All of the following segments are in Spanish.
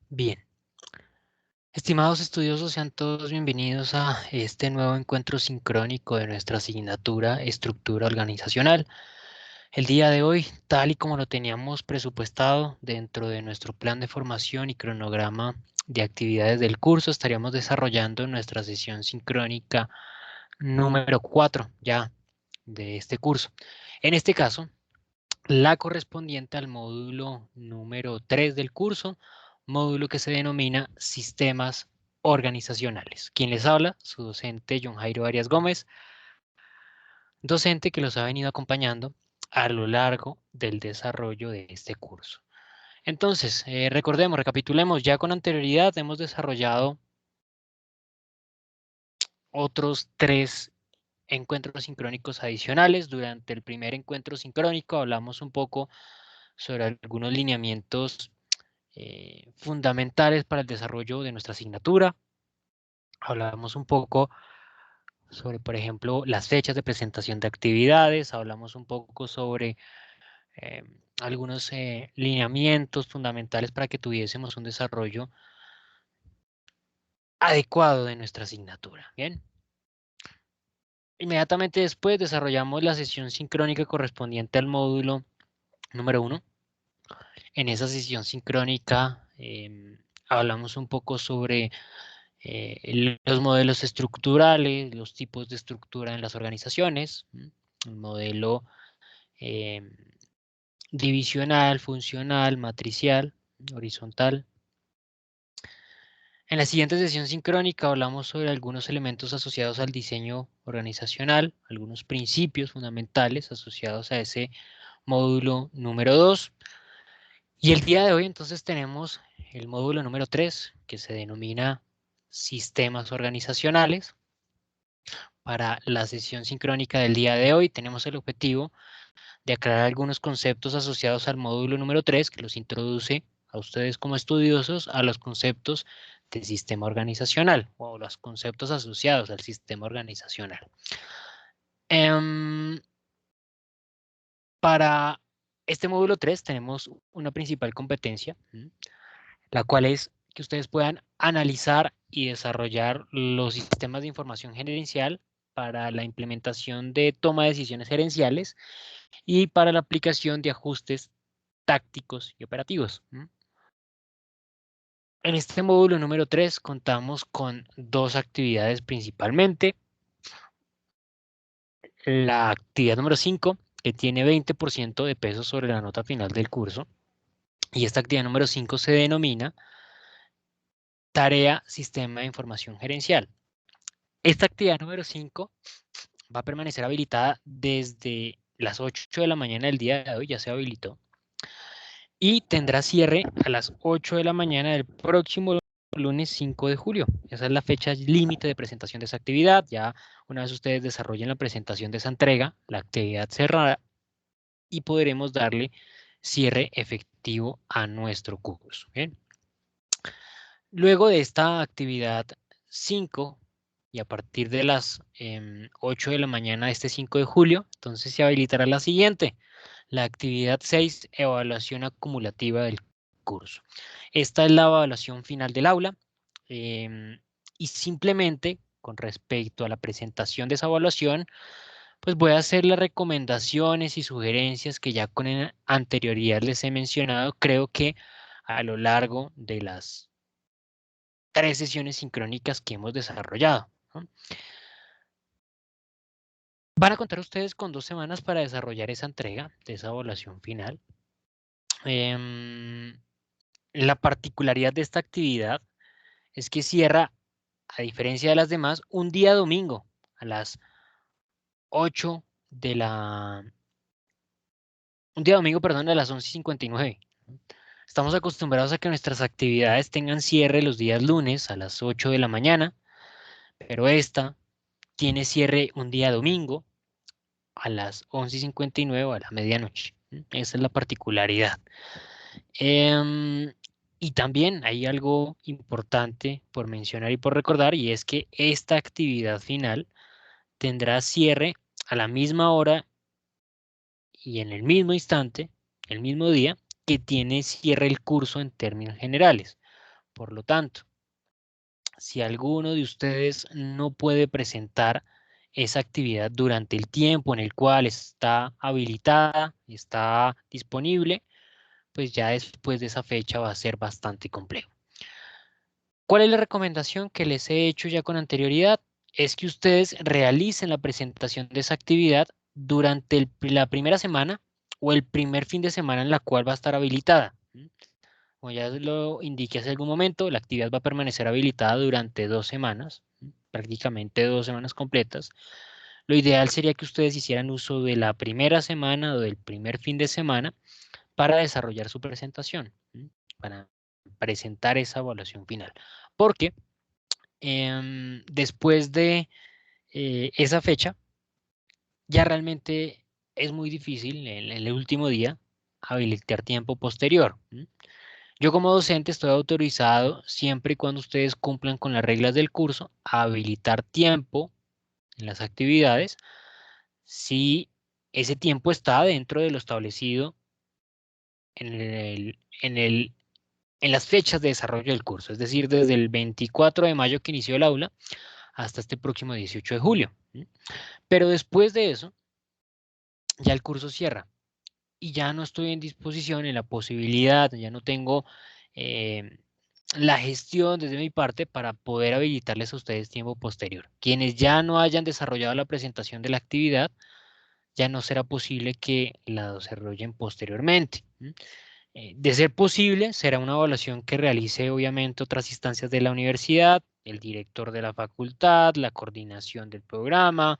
Bien, estimados estudiosos, sean todos bienvenidos a este nuevo encuentro sincrónico de nuestra asignatura Estructura Organizacional. El día de hoy, tal y como lo teníamos presupuestado dentro de nuestro plan de formación y cronograma de actividades del curso, estaríamos desarrollando nuestra sesión sincrónica número 4 ya de este curso. En este caso, la correspondiente al módulo número 3 del curso, módulo que se denomina Sistemas Organizacionales. Quien les habla, su docente John Jairo Arias Gómez, docente que los ha venido acompañando a lo largo del desarrollo de este curso. Entonces, recapitulemos, ya con anterioridad hemos desarrollado otros 3 encuentros sincrónicos adicionales. Durante el primer encuentro sincrónico hablamos un poco sobre algunos lineamientos fundamentales para el desarrollo de nuestra asignatura. Hablamos un poco sobre, por ejemplo, las fechas de presentación de actividades, hablamos un poco sobre eh, algunos lineamientos fundamentales para que tuviésemos un desarrollo adecuado de nuestra asignatura. Bien. Inmediatamente después desarrollamos la sesión sincrónica correspondiente al módulo número 1. En esa sesión sincrónica hablamos un poco sobre los modelos estructurales, los tipos de estructura en las organizaciones, el modelo eh, divisional, funcional, matricial, horizontal. En la siguiente sesión sincrónica hablamos sobre algunos elementos asociados al diseño organizacional, algunos principios fundamentales asociados a ese módulo número 2. Y el día de hoy entonces tenemos el módulo número 3, que se denomina sistemas organizacionales. Para la sesión sincrónica del día de hoy tenemos el objetivo de aclarar algunos conceptos asociados al módulo número 3 que los introduce a ustedes como estudiosos a los conceptos de sistema organizacional o los conceptos asociados al sistema organizacional. Para este módulo 3 tenemos una principal competencia, la cual es que ustedes puedan analizar y desarrollar los sistemas de información gerencial para la implementación de toma de decisiones gerenciales y para la aplicación de ajustes tácticos y operativos. En este módulo número 3 contamos con 2 actividades principalmente. La actividad número 5, que tiene 20% de peso sobre la nota final del curso. Y esta actividad número 5 se denomina Tarea Sistema de Información Gerencial. Esta actividad número 5 va a permanecer habilitada desde las 8 de la mañana del día de hoy, ya se habilitó, y tendrá cierre a las 8 de la mañana del próximo lunes 5 de julio. Esa es la fecha límite de presentación de esa actividad. Ya una vez ustedes desarrollen la presentación de esa entrega, la actividad cerrará y podremos darle cierre efectivo a nuestro curso. Bien. Luego de esta actividad 5 y a partir de las 8 de la mañana de este 5 de julio, entonces se habilitará la siguiente, la actividad 6, evaluación acumulativa del curso. Esta es la evaluación final del aula y simplemente con respecto a la presentación de esa evaluación, pues voy a hacer las recomendaciones y sugerencias que ya con anterioridad les he mencionado. Creo que a lo largo de las 3 sesiones sincrónicas que hemos desarrollado, ¿no? Van a contar ustedes con 2 semanas para desarrollar esa entrega de esa evaluación final. La particularidad de esta actividad es que cierra, a diferencia de las demás, un día domingo a las 8 de la... Un día domingo, perdón, a las 11:59. Estamos acostumbrados a que nuestras actividades tengan cierre los días lunes a las 8 de la mañana, pero esta tiene cierre un día domingo a las 11:59 o a la medianoche. Esa es la particularidad. Y también hay algo importante por mencionar y por recordar, y es que esta actividad final tendrá cierre a la misma hora y en el mismo instante, el mismo día, que tiene cierre el curso en términos generales. Por lo tanto, si alguno de ustedes no puede presentar esa actividad durante el tiempo en el cual está habilitada, está disponible, pues ya después de esa fecha va a ser bastante complejo. ¿Cuál es la recomendación que les he hecho ya con anterioridad? Es que ustedes realicen la presentación de esa actividad durante la primera semana o el primer fin de semana en la cual va a estar habilitada. Como ya lo indiqué hace algún momento, la actividad va a permanecer habilitada durante 2 semanas, prácticamente 2 semanas completas. Lo ideal sería que ustedes hicieran uso de la primera semana o del primer fin de semana para desarrollar su presentación, para presentar esa evaluación final. Porque después de esa fecha, ya realmente es muy difícil en el último día habilitar tiempo posterior. Yo como docente estoy autorizado, siempre y cuando ustedes cumplan con las reglas del curso, a habilitar tiempo en las actividades si ese tiempo está dentro de lo establecido en las fechas de desarrollo del curso, es decir, desde el 24 de mayo que inició el aula hasta este próximo 18 de julio. Pero después de eso, ya el curso cierra y ya no estoy en disposición, en la posibilidad, ya no tengo eh, la gestión desde mi parte para poder habilitarles a ustedes tiempo posterior. Quienes ya no hayan desarrollado la presentación de la actividad, ya no será posible que la desarrollen posteriormente. De ser posible, será una evaluación que realice obviamente otras instancias de la universidad, el director de la facultad, la coordinación del programa,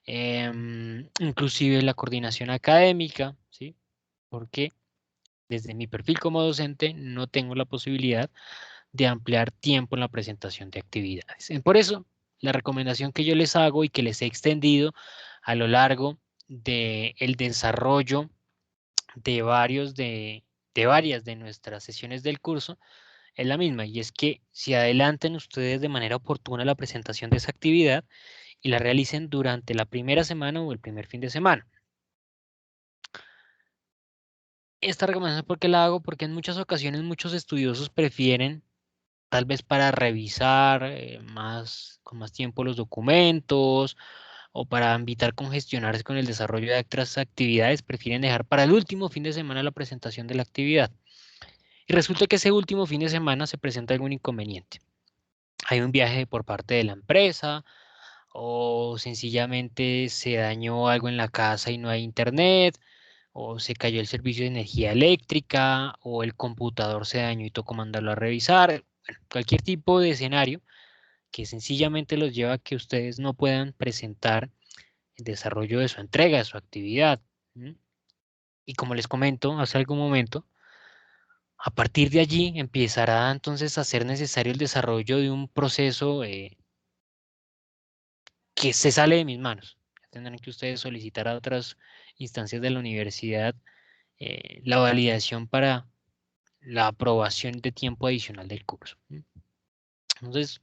inclusive la coordinación académica, ¿sí? Porque desde mi perfil como docente no tengo la posibilidad de ampliar tiempo en la presentación de actividades. Por eso, la recomendación que yo les hago y que les he extendido a lo largo del desarrollo de varias de nuestras sesiones del curso es la misma, y es que si adelanten ustedes de manera oportuna la presentación de esa actividad y la realicen durante la primera semana o el primer fin de semana. Esta recomendación, ¿por qué la hago? Porque en muchas ocasiones muchos estudiosos prefieren, tal vez para revisar con más tiempo los documentos o para evitar congestionarse con el desarrollo de otras actividades, prefieren dejar para el último fin de semana la presentación de la actividad. Y resulta que ese último fin de semana se presenta algún inconveniente. Hay un viaje por parte de la empresa o sencillamente se dañó algo en la casa y no hay internet, o se cayó el servicio de energía eléctrica, o el computador se dañó y tocó mandarlo a revisar. Bueno, cualquier tipo de escenario que sencillamente los lleva a que ustedes no puedan presentar el desarrollo de su entrega, de su actividad. Y como les comento hace algún momento, a partir de allí empezará entonces a ser necesario el desarrollo de un proceso que se sale de mis manos. Tendrán que ustedes solicitar a otras instancias de la universidad la validación para la aprobación de tiempo adicional del curso. Entonces,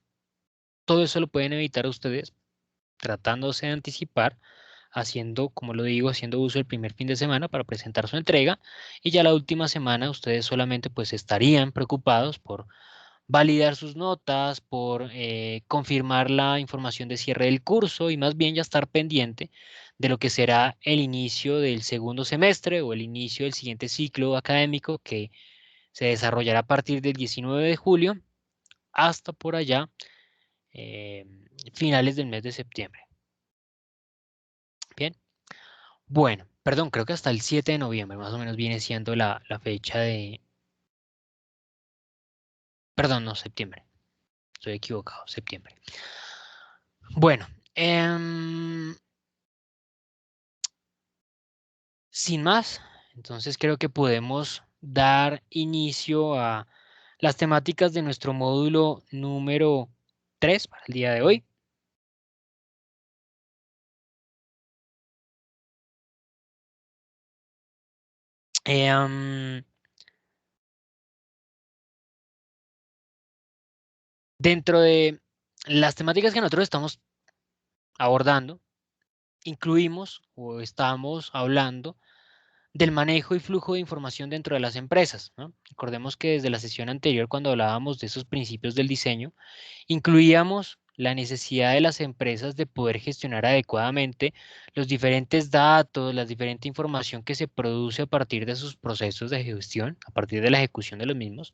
todo eso lo pueden evitar ustedes tratándose de anticipar, haciendo, como lo digo, haciendo uso del primer fin de semana para presentar su entrega, y ya la última semana ustedes solamente pues estarían preocupados por validar sus notas, por confirmar la información de cierre del curso y más bien ya estar pendiente de lo que será el inicio del segundo semestre o el inicio del siguiente ciclo académico que se desarrollará a partir del 19 de julio hasta por allá eh, finales del mes de septiembre. Bien, bueno, perdón, creo que hasta el 7 de noviembre más o menos viene siendo la fecha de... Perdón, no, septiembre. Estoy equivocado, septiembre. Bueno, sin más, entonces creo que podemos dar inicio a las temáticas de nuestro módulo número 3 para el día de hoy. Dentro de las temáticas que nosotros estamos abordando, incluimos o estamos hablando del manejo y flujo de información dentro de las empresas, ¿no? Recordemos que desde la sesión anterior, cuando hablábamos de esos principios del diseño, incluíamos la necesidad de las empresas de poder gestionar adecuadamente los diferentes datos, la diferente información que se produce a partir de sus procesos de gestión, a partir de la ejecución de los mismos,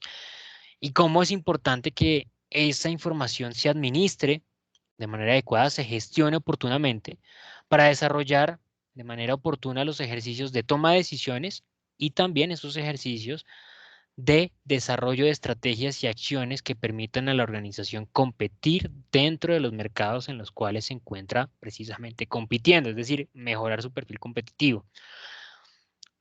y cómo es importante que esa información se administre de manera adecuada, se gestione oportunamente para desarrollar de manera oportuna los ejercicios de toma de decisiones y también esos ejercicios de desarrollo de estrategias y acciones que permitan a la organización competir dentro de los mercados en los cuales se encuentra precisamente compitiendo, es decir, mejorar su perfil competitivo.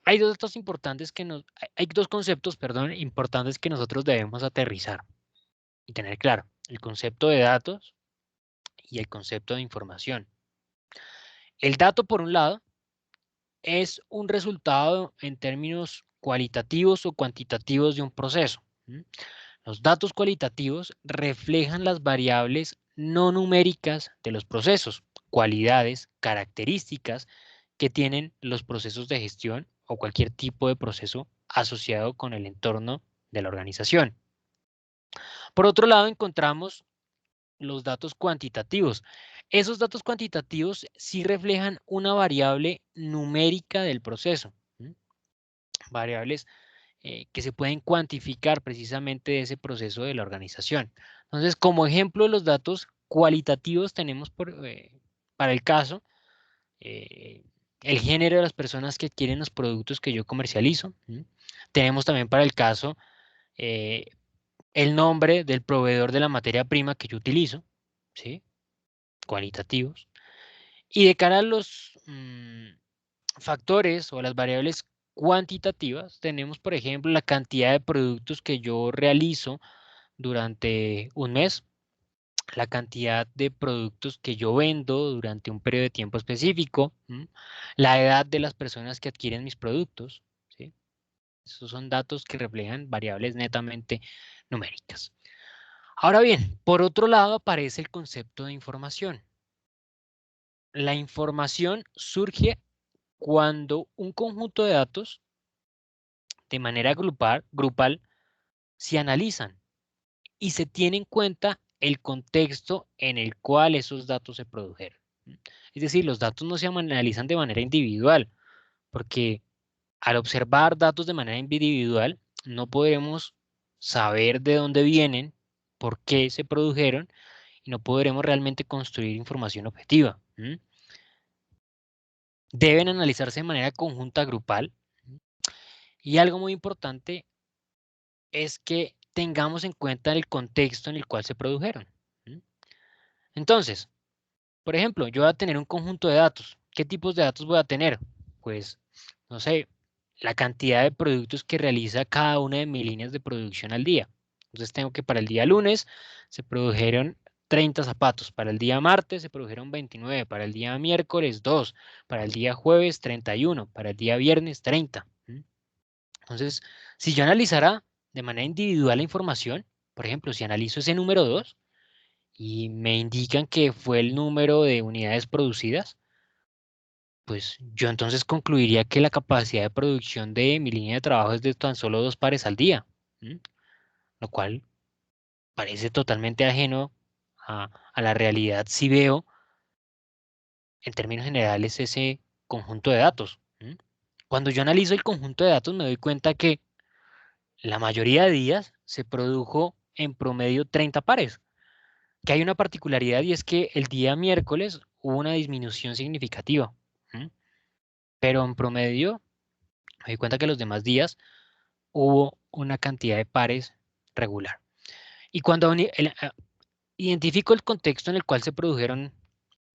Hay dos datos importantes que hay dos conceptos, perdón, importantes que nosotros debemos aterrizar y tener claro: el concepto de datos y el concepto de información. El dato, por un lado, es un resultado en términos cualitativos o cuantitativos de un proceso. Los datos cualitativos reflejan las variables no numéricas de los procesos, cualidades, características que tienen los procesos de gestión o cualquier tipo de proceso asociado con el entorno de la organización. Por otro lado, encontramos los datos cuantitativos. Esos datos cuantitativos sí reflejan una variable numérica del proceso, variables que se pueden cuantificar precisamente de ese proceso de la organización. Entonces, como ejemplo de los datos cualitativos tenemos para el caso eh, el género de las personas que adquieren los productos que yo comercializo. Tenemos también para el caso eh, el nombre del proveedor de la materia prima que yo utilizo, ¿sí? Cualitativos. Y de cara a los factores o las variables cuantitativas, tenemos, por ejemplo, la cantidad de productos que yo realizo durante un mes, la cantidad de productos que yo vendo durante un periodo de tiempo específico, la edad de las personas que adquieren mis productos, ¿sí? Esos son datos que reflejan variables netamente numéricas. Ahora bien, por otro lado aparece el concepto de información. La información surge cuando un conjunto de datos de manera grupal se analizan y se tiene en cuenta el contexto en el cual esos datos se produjeron. Es decir, los datos no se analizan de manera individual, porque al observar datos de manera individual no podremos saber de dónde vienen, por qué se produjeron y no podremos realmente construir información objetiva. Deben analizarse de manera conjunta grupal. Y algo muy importante es que tengamos en cuenta el contexto en el cual se produjeron. Entonces, por ejemplo, yo voy a tener un conjunto de datos. ¿Qué tipos de datos voy a tener? Pues, no sé, la cantidad de productos que realiza cada una de mis líneas de producción al día. Entonces tengo que para el día lunes se produjeron 30 zapatos, para el día martes se produjeron 29, para el día miércoles 2, para el día jueves 31, para el día viernes 30. Entonces, si yo analizara de manera individual la información, por ejemplo, si analizo ese número 2 y me indican que fue el número de unidades producidas, pues yo entonces concluiría que la capacidad de producción de mi línea de trabajo es de tan solo 2 pares al día, lo cual parece totalmente ajeno a la realidad si veo en términos generales ese conjunto de datos. Cuando yo analizo el conjunto de datos me doy cuenta que la mayoría de días se produjo en promedio 30 pares, que hay una particularidad y es que el día miércoles hubo una disminución significativa, pero en promedio me di cuenta que los demás días hubo una cantidad de pares regular. Y cuando identifico el contexto en el cual se produjeron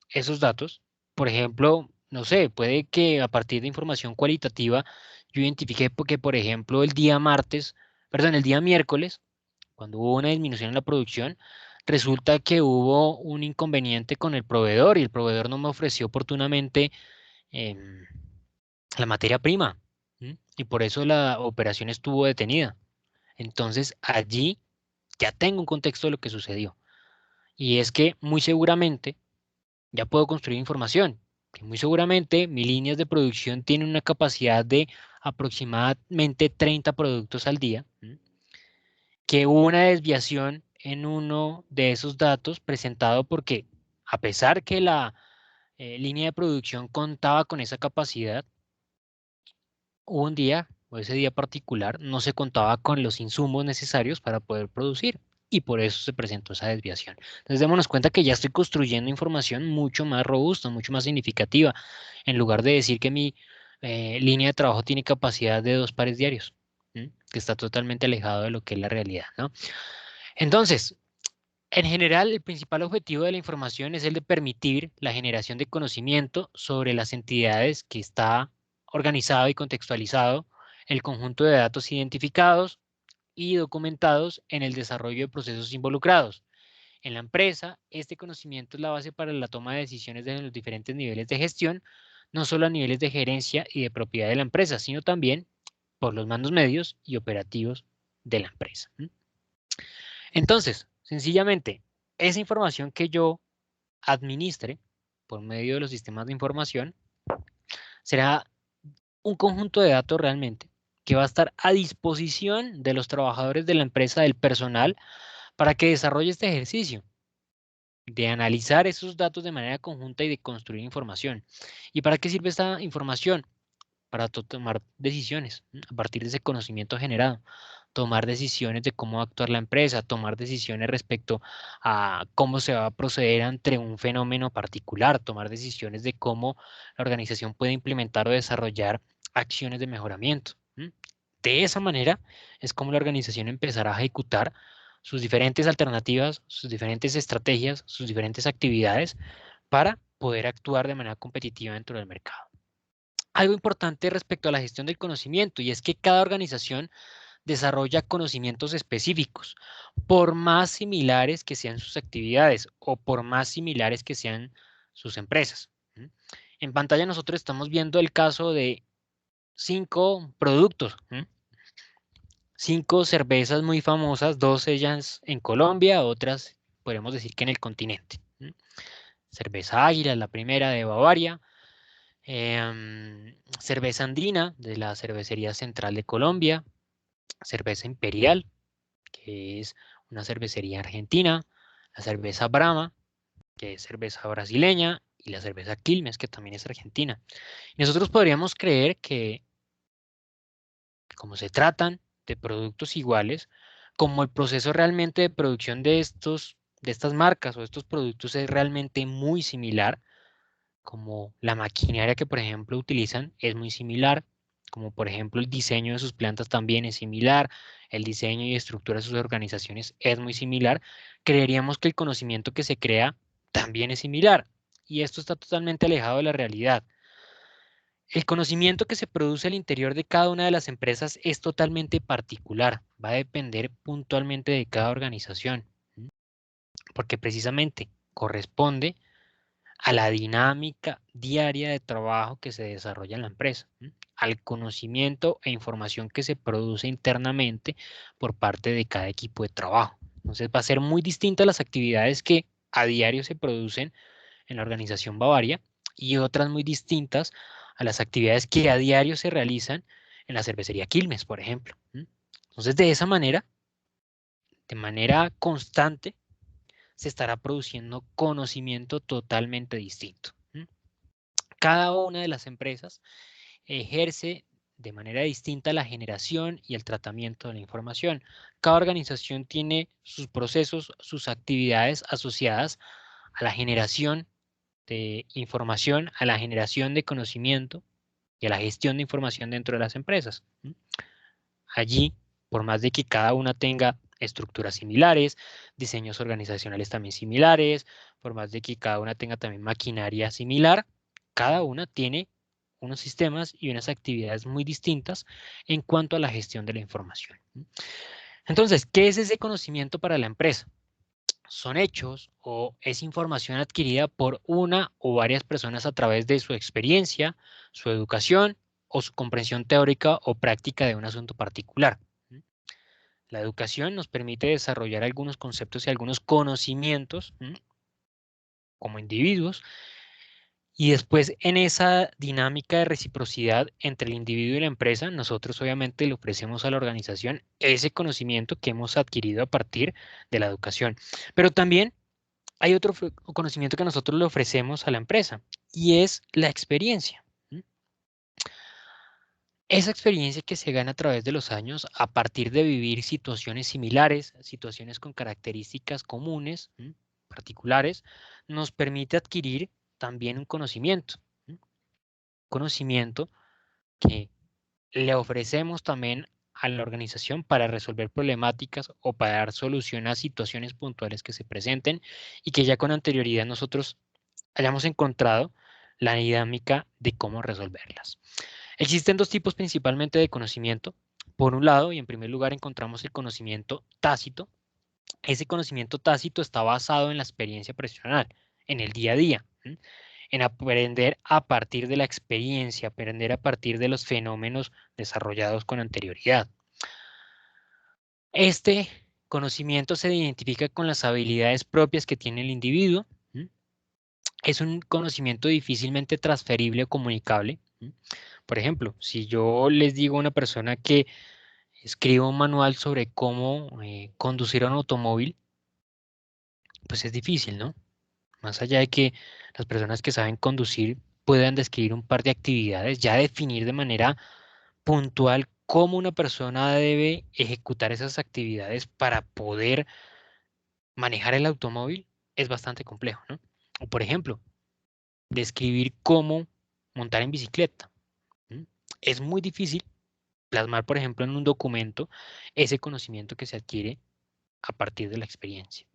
esos datos, por ejemplo, no sé, puede que a partir de información cualitativa yo identifique que, por ejemplo, el día miércoles, cuando hubo una disminución en la producción, resulta que hubo un inconveniente con el proveedor y el proveedor no me ofreció oportunamente em, la materia prima, y por eso la operación estuvo detenida. Entonces allí ya tengo un contexto de lo que sucedió. Y es que muy seguramente ya puedo construir información. que muy seguramente mis líneas de producción tienen una capacidad de aproximadamente 30 productos al día, que hubo una desviación en uno de esos datos presentado porque a pesar que la línea de producción contaba con esa capacidad, hubo un día, o ese día particular, no se contaba con los insumos necesarios para poder producir y por eso se presentó esa desviación. Entonces démonos cuenta que ya estoy construyendo información mucho más robusta, mucho más significativa, en lugar de decir que mi línea de trabajo tiene capacidad de 2 pares diarios, que está totalmente alejado de lo que es la realidad, ¿no? Entonces, en general, el principal objetivo de la información es el de permitir la generación de conocimiento sobre las entidades que está organizado y contextualizado, el conjunto de datos identificados y documentados en el desarrollo de procesos involucrados. En la empresa, este conocimiento es la base para la toma de decisiones de los diferentes niveles de gestión, no solo a niveles de gerencia y de propiedad de la empresa, sino también por los mandos medios y operativos de la empresa. Entonces, sencillamente, esa información que yo administre por medio de los sistemas de información será un conjunto de datos realmente que va a estar a disposición de los trabajadores de la empresa, del personal, para que desarrolle este ejercicio de analizar esos datos de manera conjunta y de construir información. ¿Y para qué sirve esta información? Para tomar decisiones a partir de ese conocimiento generado, tomar decisiones de cómo va a actuar la empresa, tomar decisiones respecto a cómo se va a proceder ante un fenómeno particular, tomar decisiones de cómo la organización puede implementar o desarrollar acciones de mejoramiento. De esa manera es como la organización empezará a ejecutar sus diferentes alternativas, sus diferentes estrategias, sus diferentes actividades para poder actuar de manera competitiva dentro del mercado. Algo importante respecto a la gestión del conocimiento y es que cada organización desarrolla conocimientos específicos, por más similares que sean sus actividades o por más similares que sean sus empresas. En pantalla nosotros estamos viendo el caso de 5 productos, 5 cervezas muy famosas, 2 ellas en Colombia, otras podemos decir que en el continente. Cerveza Águila, la primera de Bavaria, cerveza andina de la Cervecería Central de Colombia, cerveza imperial, que es una cervecería argentina, la cerveza Brahma, que es cerveza brasileña, y la cerveza Quilmes, que también es argentina. Y nosotros podríamos creer que, como se tratan de productos iguales, como el proceso realmente de producción de estas marcas o estos productos es realmente muy similar, como la maquinaria que, por ejemplo, utilizan es muy similar, como por ejemplo el diseño de sus plantas también es similar, el diseño y estructura de sus organizaciones es muy similar, creeríamos que el conocimiento que se crea también es similar. Y esto está totalmente alejado de la realidad. El conocimiento que se produce al interior de cada una de las empresas es totalmente particular, va a depender puntualmente de cada organización, porque precisamente corresponde a la dinámica diaria de trabajo que se desarrolla en la empresa, al conocimiento e información que se produce internamente por parte de cada equipo de trabajo. Entonces va a ser muy distinta las actividades que a diario se producen en la organización Bavaria y otras muy distintas a las actividades que a diario se realizan en la cervecería Quilmes, por ejemplo. Entonces, de manera constante, se estará produciendo conocimiento totalmente distinto. Cada una de las empresas ejerce de manera distinta la generación y el tratamiento de la información. Cada organización tiene sus procesos, sus actividades asociadas a la generación de información, a la generación de conocimiento y a la gestión de información dentro de las empresas. Allí, por más de que cada una tenga estructuras similares, diseños organizacionales también similares, por más de que cada una tenga también maquinaria similar, cada una tiene unos sistemas y unas actividades muy distintas en cuanto a la gestión de la información. Entonces, ¿qué es ese conocimiento para la empresa? Son hechos o es información adquirida por una o varias personas a través de su experiencia, su educación o su comprensión teórica o práctica de un asunto particular. La educación nos permite desarrollar algunos conceptos y algunos conocimientos como individuos Y después, en esa dinámica de reciprocidad entre el individuo y la empresa, nosotros obviamente le ofrecemos a la organización ese conocimiento que hemos adquirido a partir de la educación. Pero también hay otro conocimiento que nosotros le ofrecemos a la empresa y es la experiencia. Esa experiencia que se gana a través de los años a partir de vivir situaciones similares, situaciones con características comunes, particulares, nos permite adquirir también un conocimiento. Conocimiento que le ofrecemos también a la organización para resolver problemáticas o para dar solución a situaciones puntuales que se presenten y que ya con anterioridad nosotros hayamos encontrado la dinámica de cómo resolverlas. Existen dos tipos principalmente de conocimiento. Por un lado, y en primer lugar, encontramos el conocimiento tácito. Ese conocimiento tácito está basado en la experiencia profesional, en el día a día, en aprender a partir de la experiencia, aprender a partir de los fenómenos desarrollados con anterioridad. Este conocimiento se identifica con las habilidades propias que tiene el individuo. Es un conocimiento difícilmente transferible o comunicable. Por ejemplo, si yo les digo a una persona que escriba un manual sobre cómo conducir un automóvil, pues es difícil, ¿no? Más allá de que las personas que saben conducir puedan describir un par de actividades, ya definir de manera puntual cómo una persona debe ejecutar esas actividades para poder manejar el automóvil es bastante complejo, ¿no? O por ejemplo, describir cómo montar en bicicleta. Es muy difícil plasmar, por ejemplo, en un documento ese conocimiento que se adquiere a partir de la experiencia.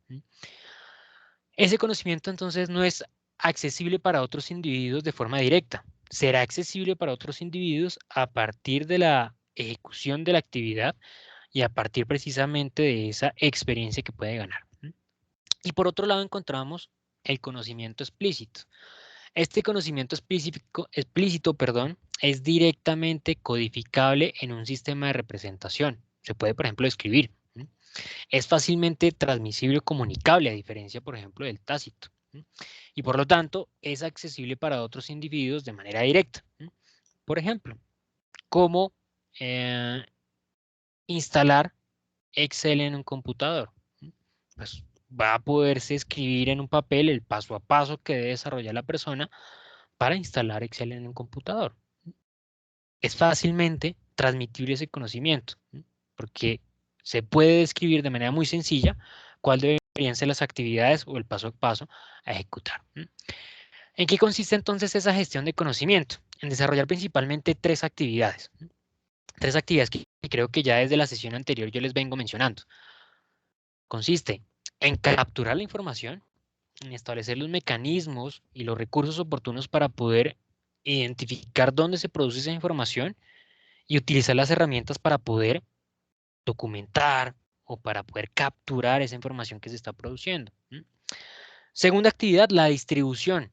Ese conocimiento entonces no es accesible para otros individuos de forma directa. Será accesible para otros individuos a partir de la ejecución de la actividad y a partir precisamente de esa experiencia que puede ganar. Y por otro lado encontramos el conocimiento explícito. Este conocimiento explícito, es directamente codificable en un sistema de representación. Se puede, por ejemplo, escribir. Es fácilmente transmisible o comunicable, a diferencia, por ejemplo, del tácito. Y por lo tanto, es accesible para otros individuos de manera directa. Por ejemplo, cómo instalar Excel en un computador. Pues va a poderse escribir en un papel el paso a paso que debe desarrollar la persona para instalar Excel en un computador. Es fácilmente transmitible ese conocimiento, porque se puede describir de manera muy sencilla cuáles deberían ser las actividades o el paso a paso a ejecutar. ¿En qué consiste entonces esa gestión de conocimiento? En desarrollar principalmente tres actividades. Tres actividades que creo que ya desde la sesión anterior yo les vengo mencionando. Consiste en capturar la información, en establecer los mecanismos y los recursos oportunos para poder identificar dónde se produce esa información y utilizar las herramientas para poder documentar o para poder capturar esa información que se está produciendo. Segunda actividad, la distribución.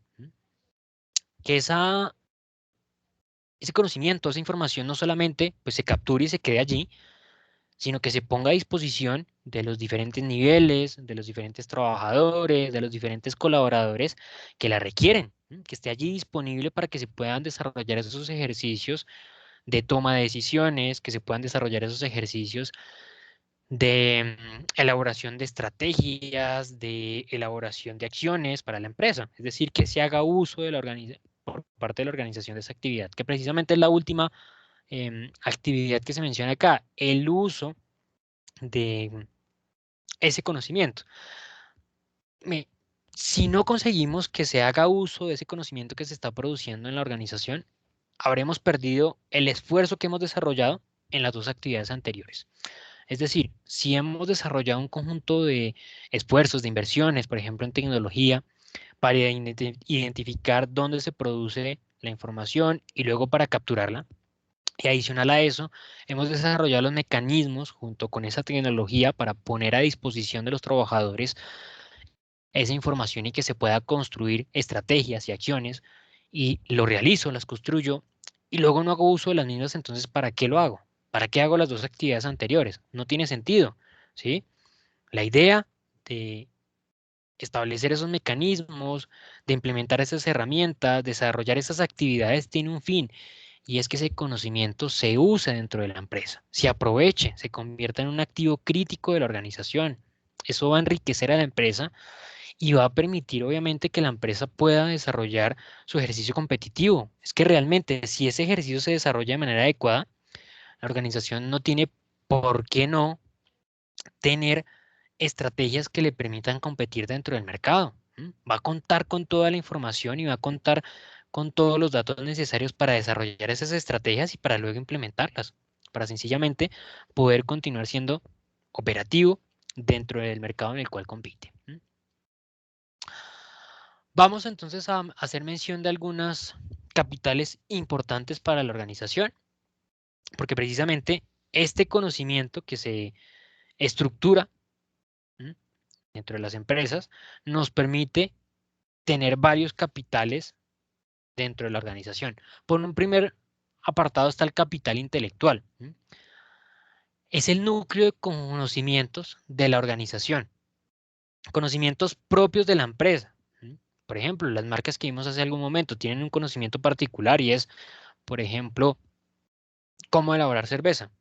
Que ese conocimiento, esa información no solamente pues, se capture y se quede allí, sino que se ponga a disposición de los diferentes niveles, de los diferentes trabajadores, de los diferentes colaboradores que la requieren, que esté allí disponible para que se puedan desarrollar esos ejercicios de toma de decisiones, que se puedan desarrollar esos ejercicios de elaboración de estrategias, de elaboración de acciones para la empresa. Es decir, que se haga uso de por parte de la organización de esa actividad, que precisamente es la última actividad que se menciona acá, el uso de ese conocimiento. Si no conseguimos que se haga uso de ese conocimiento que se está produciendo en la organización, habremos perdido el esfuerzo que hemos desarrollado en las dos actividades anteriores. Es decir, si hemos desarrollado un conjunto de esfuerzos, de inversiones, por ejemplo, en tecnología, para identificar dónde se produce la información y luego para capturarla, y adicional a eso, hemos desarrollado los mecanismos junto con esa tecnología para poner a disposición de los trabajadores esa información y que se pueda construir estrategias y acciones y lo realizo, las construyo y luego no hago uso de las mismas, entonces ¿para qué lo hago? ¿Para qué hago las dos actividades anteriores? No tiene sentido, ¿sí? La idea de establecer esos mecanismos, de implementar esas herramientas, desarrollar esas actividades tiene un fin, y es que ese conocimiento se use dentro de la empresa, se aproveche, se convierta en un activo crítico de la organización. Eso va a enriquecer a la empresa y va a permitir obviamente que la empresa pueda desarrollar su ejercicio competitivo. Es que realmente si ese ejercicio se desarrolla de manera adecuada, la organización no tiene por qué no tener estrategias que le permitan competir dentro del mercado. Va a contar con toda la información y va a contar con todos los datos necesarios para desarrollar esas estrategias y para luego implementarlas, para sencillamente poder continuar siendo operativo dentro del mercado en el cual compite. Vamos entonces a hacer mención de algunas capitales importantes para la organización, porque precisamente este conocimiento que se estructura dentro de las empresas nos permite tener varios capitales dentro de la organización. Por un primer apartado está el capital intelectual. Es el núcleo de conocimientos de la organización, conocimientos propios de la empresa. Por ejemplo, las marcas que vimos hace algún momento tienen un conocimiento particular y es, por ejemplo, cómo elaborar cerveza.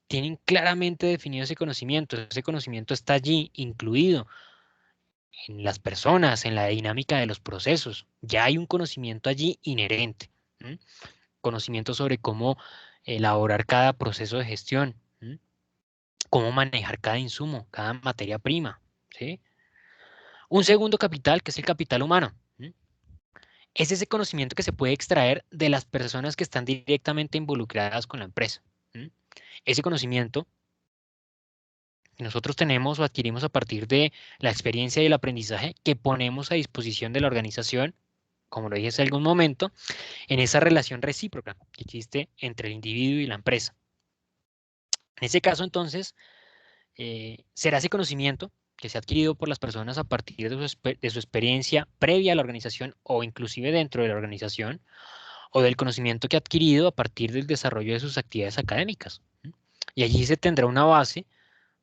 Tienen claramente definido ese conocimiento está allí incluido en las personas, en la dinámica de los procesos. Ya hay un conocimiento allí inherente. Conocimiento sobre cómo elaborar cada proceso de gestión, cómo manejar cada insumo, cada materia prima. ¿Sí? Un segundo capital, que es el capital humano. Es ese conocimiento que se puede extraer de las personas que están directamente involucradas con la empresa. Ese conocimiento que nosotros tenemos o adquirimos a partir de la experiencia y el aprendizaje que ponemos a disposición de la organización, como lo dije hace algún momento, en esa relación recíproca que existe entre el individuo y la empresa. En ese caso, entonces, será ese conocimiento que se ha adquirido por las personas a partir de su experiencia previa a la organización o inclusive dentro de la organización, o del conocimiento que ha adquirido a partir del desarrollo de sus actividades académicas. Y allí se tendrá una base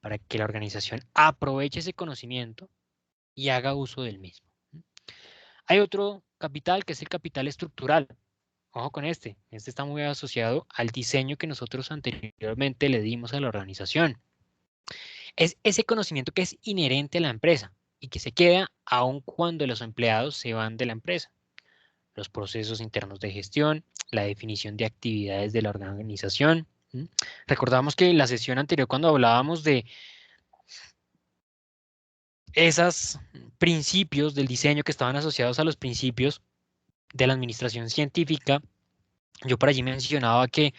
para que la organización aproveche ese conocimiento y haga uso del mismo. Hay otro capital que es el capital estructural. Ojo con este está muy asociado al diseño que nosotros anteriormente le dimos a la organización. Es ese conocimiento que es inherente a la empresa y que se queda aun cuando los empleados se van de la empresa. Los procesos internos de gestión, la definición de actividades de la organización. Recordamos que en la sesión anterior cuando hablábamos de esos principios del diseño que estaban asociados a los principios de la administración científica, yo por allí mencionaba que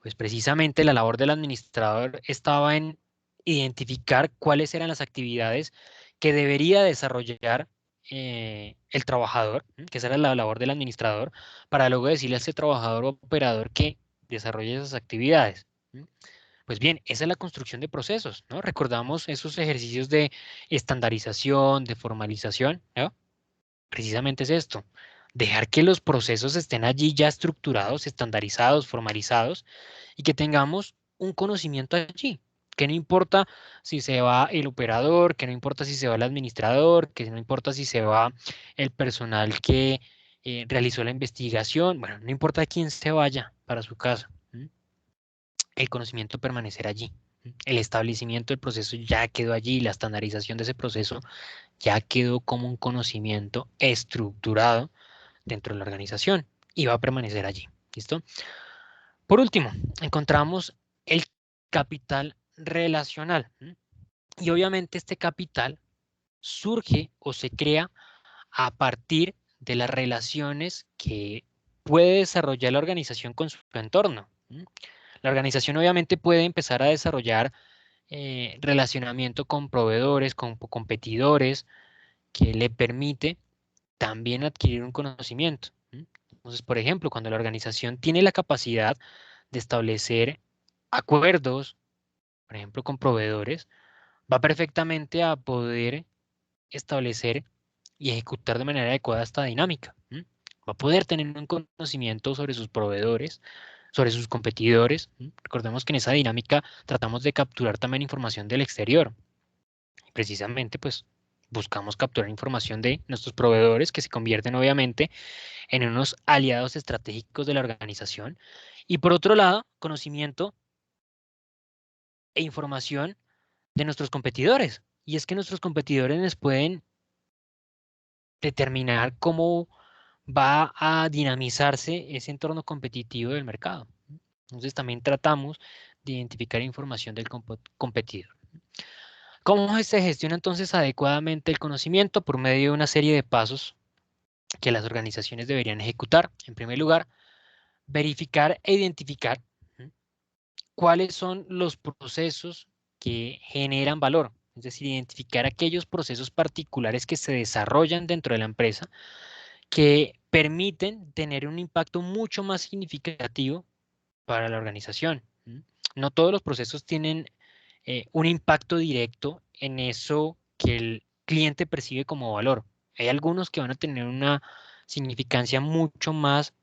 pues precisamente la labor del administrador estaba en identificar cuáles eran las actividades que debería desarrollar el trabajador, que esa era la labor del administrador, para luego decirle a ese trabajador o operador que desarrolle esas actividades. Pues bien, esa es la construcción de procesos, ¿no? Recordamos esos ejercicios de estandarización, de formalización, ¿no? Precisamente es esto, dejar que los procesos estén allí ya estructurados, estandarizados, formalizados, y que tengamos un conocimiento allí, que no importa si se va el operador, que no importa si se va el administrador, que no importa si se va el personal que realizó la investigación, bueno, no importa quién se vaya para su casa, el conocimiento permanecerá allí. El establecimiento del proceso ya quedó allí, la estandarización de ese proceso ya quedó como un conocimiento estructurado dentro de la organización y va a permanecer allí. ¿Listo? Por último, encontramos el capital relacional. Y obviamente este capital surge o se crea a partir de las relaciones que puede desarrollar la organización con su entorno. La organización obviamente puede empezar a desarrollar relacionamiento con proveedores, con competidores, que le permite también adquirir un conocimiento. Entonces, por ejemplo, cuando la organización tiene la capacidad de establecer acuerdos, por ejemplo, con proveedores, va perfectamente a poder establecer y ejecutar de manera adecuada esta dinámica. Va a poder tener un conocimiento sobre sus proveedores, sobre sus competidores. Recordemos que en esa dinámica tratamos de capturar también información del exterior. Y precisamente, pues, buscamos capturar información de nuestros proveedores que se convierten obviamente en unos aliados estratégicos de la organización. Y por otro lado, conocimiento e información de nuestros competidores. Y es que nuestros competidores nos pueden determinar cómo va a dinamizarse ese entorno competitivo del mercado. Entonces también tratamos de identificar información del competidor. ¿Cómo se gestiona entonces adecuadamente el conocimiento? Por medio de una serie de pasos que las organizaciones deberían ejecutar. En primer lugar, verificar e identificar cuáles son los procesos que generan valor. Es decir, identificar aquellos procesos particulares que se desarrollan dentro de la empresa que permiten tener un impacto mucho más significativo para la organización. No todos los procesos tienen un impacto directo en eso que el cliente percibe como valor. Hay algunos que van a tener una significancia mucho más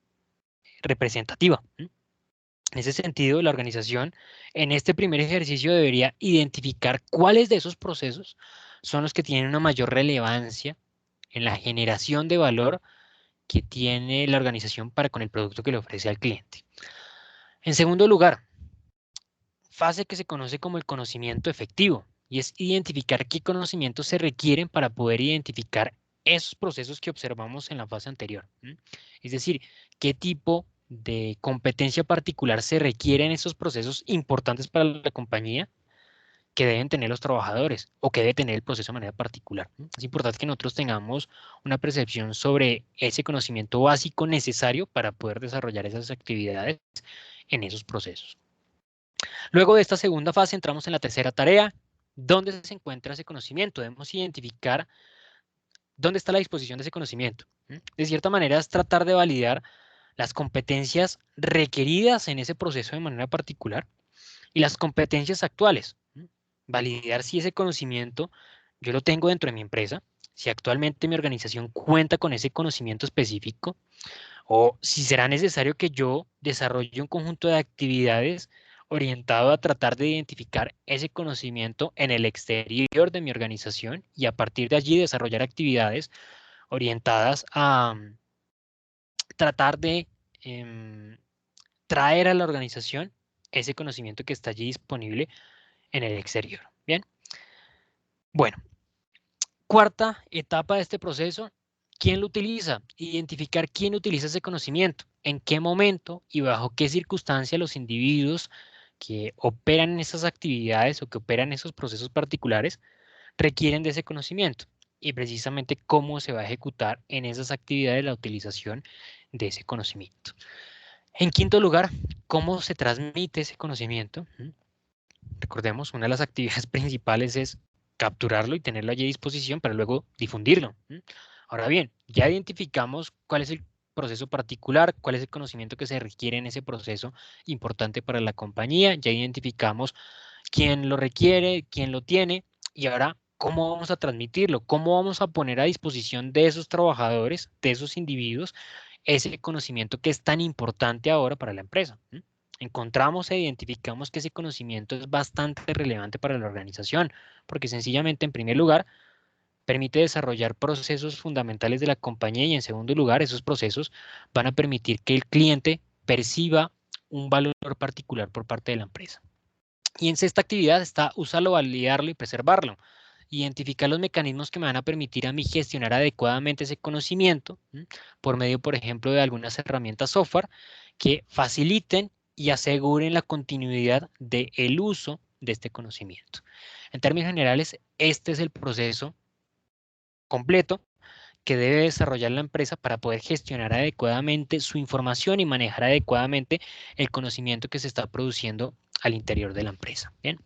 representativa. En ese sentido, la organización en este primer ejercicio debería identificar cuáles de esos procesos son los que tienen una mayor relevancia en la generación de valor que tiene la organización para con el producto que le ofrece al cliente. En segundo lugar, fase que se conoce como el conocimiento efectivo, y es identificar qué conocimientos se requieren para poder identificar esos procesos que observamos en la fase anterior. Es decir, qué tipo de competencia particular se requiere en esos procesos importantes para la compañía que deben tener los trabajadores o que debe tener el proceso de manera particular. Es importante que nosotros tengamos una percepción sobre ese conocimiento básico necesario para poder desarrollar esas actividades en esos procesos. Luego de esta segunda fase entramos en la tercera tarea. ¿Dónde se encuentra ese conocimiento? Debemos identificar dónde está la disposición de ese conocimiento. De cierta manera es tratar de validar las competencias requeridas en ese proceso de manera particular y las competencias actuales. Validar si ese conocimiento yo lo tengo dentro de mi empresa, si actualmente mi organización cuenta con ese conocimiento específico o si será necesario que yo desarrolle un conjunto de actividades orientado a tratar de identificar ese conocimiento en el exterior de mi organización y a partir de allí desarrollar actividades orientadas a tratar de traer a la organización ese conocimiento que está allí disponible en el exterior. Bien. Bueno, cuarta etapa de este proceso, ¿quién lo utiliza? Identificar quién utiliza ese conocimiento, en qué momento y bajo qué circunstancia los individuos que operan en esas actividades o que operan en esos procesos particulares requieren de ese conocimiento y precisamente cómo se va a ejecutar en esas actividades la utilización de ese conocimiento. En quinto lugar, ¿cómo se transmite ese conocimiento? Recordemos, una de las actividades principales es capturarlo y tenerlo allí a disposición para luego difundirlo. Ahora bien, ya identificamos cuál es el proceso particular, cuál es el conocimiento que se requiere en ese proceso importante para la compañía, ya identificamos quién lo requiere, quién lo tiene y ahora cómo vamos a transmitirlo, cómo vamos a poner a disposición de esos trabajadores, de esos individuos, ese conocimiento que es tan importante ahora para la empresa. Encontramos e identificamos que ese conocimiento es bastante relevante para la organización, porque sencillamente, en primer lugar, permite desarrollar procesos fundamentales de la compañía y en segundo lugar, esos procesos van a permitir que el cliente perciba un valor particular por parte de la empresa. Y en esta actividad está usarlo, validarlo y preservarlo. Identificar los mecanismos que me van a permitir a mí gestionar adecuadamente ese conocimiento por medio, por ejemplo, de algunas herramientas software que faciliten y aseguren la continuidad del uso de este conocimiento. En términos generales, este es el proceso completo que debe desarrollar la empresa para poder gestionar adecuadamente su información y manejar adecuadamente el conocimiento que se está produciendo al interior de la empresa. Bien.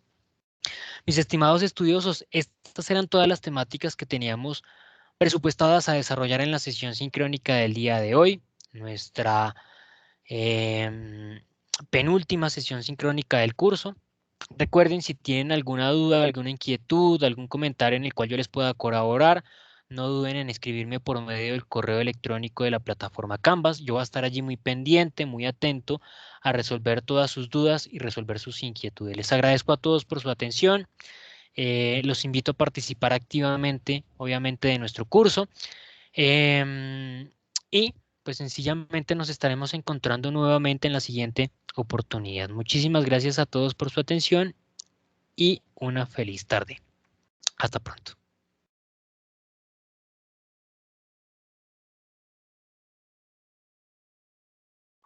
Mis estimados estudiosos, estas eran todas las temáticas que teníamos presupuestadas a desarrollar en la sesión sincrónica del día de hoy. Nuestra penúltima sesión sincrónica del curso. Recuerden, si tienen alguna duda, alguna inquietud, algún comentario en el cual yo les pueda colaborar, no duden en escribirme por medio del correo electrónico de la plataforma Canvas. Yo voy a estar allí muy pendiente, muy atento a resolver todas sus dudas y resolver sus inquietudes. Les agradezco a todos por su atención Los invito a participar activamente, obviamente, de nuestro curso. Em, y pues sencillamente nos estaremos encontrando nuevamente en la siguiente oportunidad. Muchísimas gracias a todos por su atención y una feliz tarde. Hasta pronto.